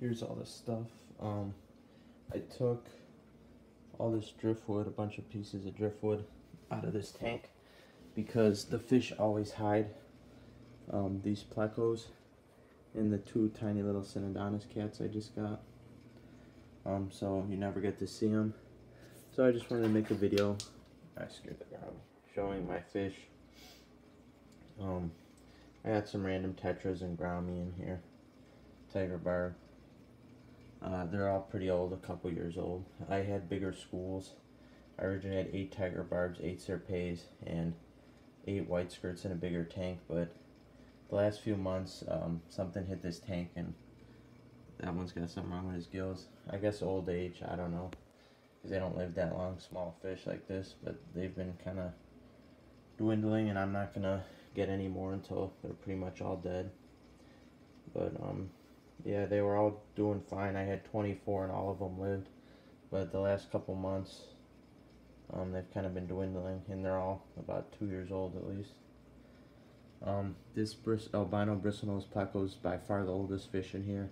Here's all this stuff. I took all this driftwood, a bunch of pieces of driftwood out of this tank because the fish always hide these plecos and the two tiny little Synodontis cats I just got. So you never get to see them. So I just wanted to make a video. I scared the ground. Showing my fish. I had some random tetras and brownie in here. Tiger barb. They're all pretty old, a couple years old. I had bigger schools. I originally had 8 tiger barbs, 8 serpes, and 8 white skirts in a bigger tank, but the last few months, something hit this tank, and that one's got something wrong with his gills. I guess old age, I don't know, because they don't live that long, small fish like this, but they've been kind of dwindling, and I'm not going to get any more until they're pretty much all dead. But, yeah, they were all doing fine. I had 24 and all of them lived. But the last couple months, they've kind of been dwindling, and they're all about 2 years old at least. This albino bristlenose pleco is by far the oldest fish in here.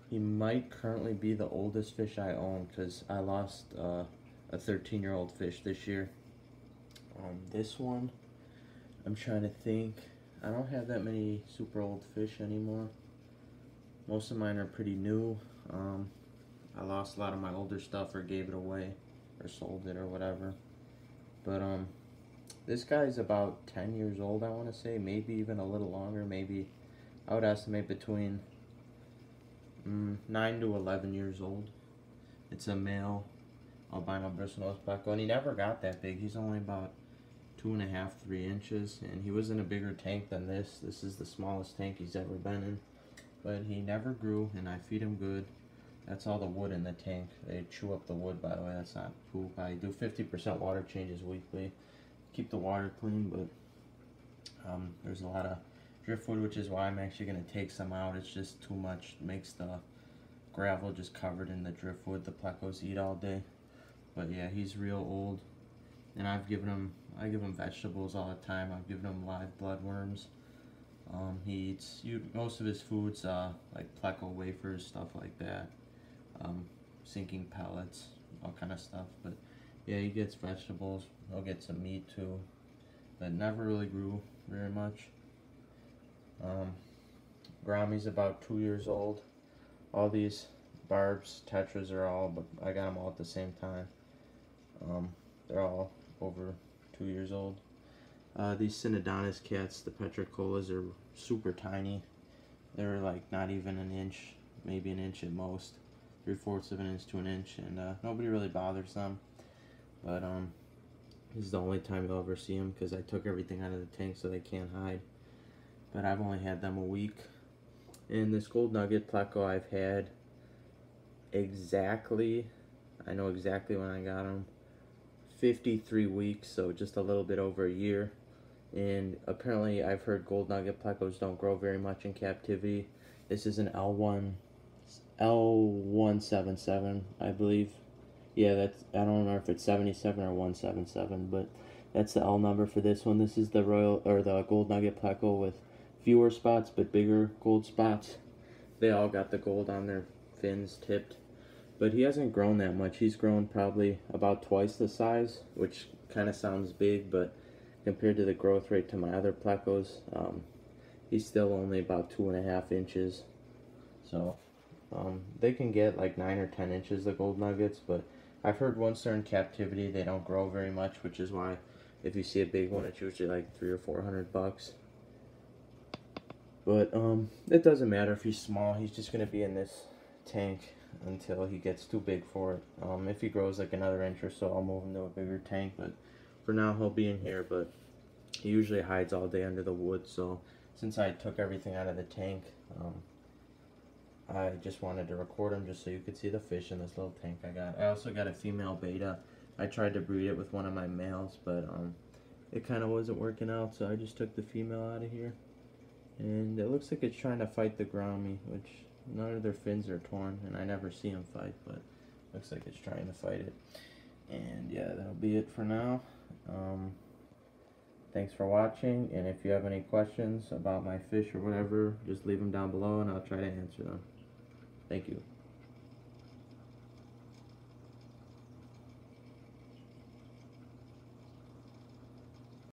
He might currently be the oldest fish I own because I lost a 13-year-old fish this year. This one, I'm trying to think. I don't have that many super old fish anymore. Most of mine are pretty new. I lost a lot of my older stuff or gave it away or sold it or whatever. But this guy's about 10 years old, I want to say, maybe even a little longer. Maybe I would estimate between 9 to 11 years old. It's a male albino bristlenose pleco, and he never got that big. He's only about 2.5, 3 inches, and he was in a bigger tank than this. This is the smallest tank he's ever been in. But he never grew, and I feed him good. That's all the wood in the tank. They chew up the wood, by the way. That's not poop. I do 50% water changes weekly. Keep the water clean, but there's a lot of driftwood, which is why I'm actually going to take some out. It's just too much. It makes the gravel just covered in the driftwood the plecos eat all day. But yeah, he's real old. And I give him vegetables all the time. I've given him live bloodworms. He eats most of his foods, like pleco wafers, stuff like that, sinking pellets, all kind of stuff. But yeah, he gets vegetables. He'll get some meat too, but never really grew very much. Grammy's about 2 years old. All these barbs, tetras are all, but I got them all at the same time. They're all over 2 years old. These Synodontis cats, the petricolas, are super tiny. They're like not even an inch, maybe an inch at most, 3/4 of an inch to an inch, and nobody really bothers them. But this is the only time you'll ever see them because I took everything out of the tank so they can't hide. But I've only had them a week. And this Gold Nugget Pleco I've had exactly, I know exactly when I got them, 53 weeks, so just a little bit over a year. And apparently I've heard Gold Nugget Plecos don't grow very much in captivity. This is an L177, I believe. Yeah, that's, I don't remember if it's 77 or 177, but that's the L number for this one. This is the the Gold Nugget Pleco with fewer spots but bigger gold spots. They all got the gold on their fins tipped. But he hasn't grown that much. He's grown probably about twice the size, which kind of sounds big, but compared to the growth rate to my other plecos, he's still only about 2.5 inches. So they can get like 9 or 10 inches, the Gold Nuggets, but I've heard once they're in captivity, they don't grow very much, which is why if you see a big one, it's usually like $300 or $400. But it doesn't matter if he's small. He's just going to be in this tank until he gets too big for it. If he grows like another inch or so, I'll move him to a bigger tank, but for now he'll be in here. But he usually hides all day under the wood, so since I took everything out of the tank, I just wanted to record him just so you could see the fish in this little tank I got. I also got a female beta. I tried to breed it with one of my males, but it kind of wasn't working out, so I just took the female out of here. And it looks like it's trying to fight the Grommy, which none of their fins are torn, and I never see them fight, but looks like it's trying to fight it. And yeah, that'll be it for now. Thanks for watching, and if you have any questions about my fish or whatever, just leave them down below and I'll try to answer them. Thank you.